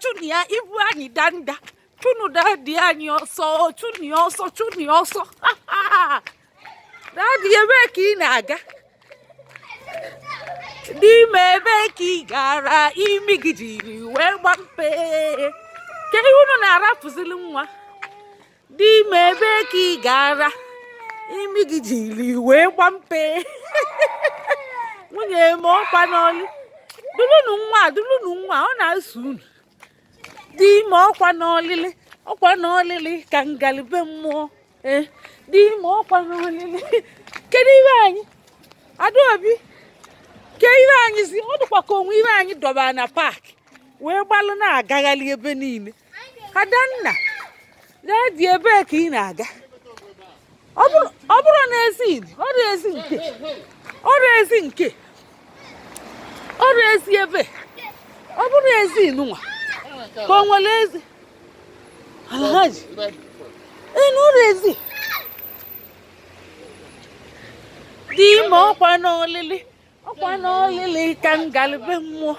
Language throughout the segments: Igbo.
chunia ibu anyị danda chunu dadi anyị ọsọ chuni ọsọ dadi ebe ka ị na-aga n'ime ebe ka ị gara imi gị jiri wee gbampe ka unu na-arapụzili nwa n'ime ebe ka ị gara imi gị jiri wee gbampe nwunye m ọkwa n'olu dulunu nwa ọ na-asụ unu dị ime ọkwa n'olili ka ngalibe mmụọ dị ime ọkwa n'olili kedu ibe anyị Adaobi ke ibe anyị si ọ dịkwa ka onwe ibe anyị dọbara na paakị wee gbalụ na-agagharị ebe niile Adanna dị ebe ka ị na-aga ọ bụrụ na ọrụ ezi ebe ọ bụrụ ezi nwa ka o nwere ezi Alhaji n'ụlọ ezi dị ime ọkwa n'olili ka ngalibe mmụọ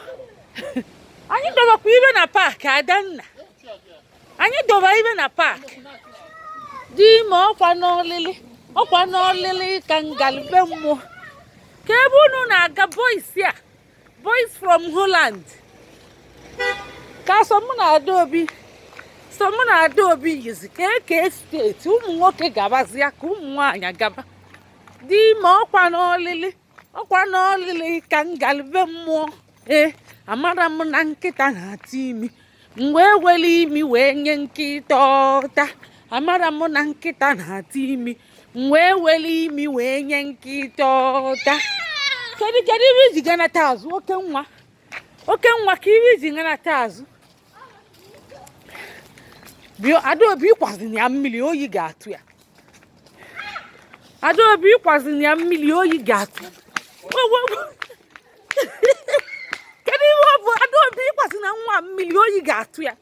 anyị dọbakwa ibe na paakị Adanna anyị dọba ibe na paakị dị ime ọkwa n'olili ka ngalibe mmụọ ka ebe unu na-aga boys from Holland ka so mụ na Adaobi yizi ka eke steeti ụmụ nwoke gabazịa ka ụmụ nwaanyị gaba dị ime ọkwa n'olili ka ngalibe mmụọ amara m na nkịta na-ata imi wee were imi wee nye nkịta ọta amara m na nkịta na-ata imi wee were imi wee nye nkịta ọta kedu ibe iji ganata azụ oke nwa ka ibe iji ganata azụ Adaobi ịkwazina ya mmiri oyi ga-atụ ya Adaobi ịkwazina ya mmiri oyi ga-atụ kedu ihe ọ bụ Adaobi ịkwazina nwa mmiri oyi ga-atụ ya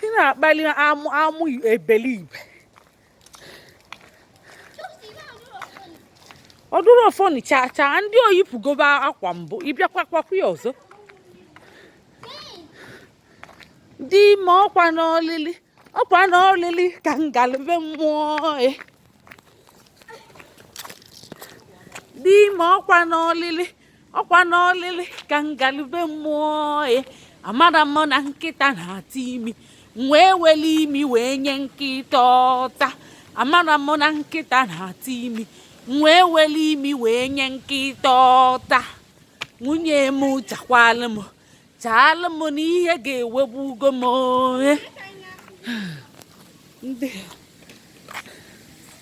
ị na-akpali amụ ebelibe ọ dụrụ ofoni chacha ndị oyipụgoba akwa mbụ ịbịakwa kwakwa ya ọzọ dị ime ọkwa n'olili ka ngalibe mmụọ dị ime ọkwa n'olili ka ngalibe mmụọ amara m na nkịta na-ata imi wee were imi wee nye nkịta ọta amara m na nkịta na-ata imi wee were imi wee nye nkịta ọta nwunye m chaalụ m n'ihe ga-ewegbu ugo m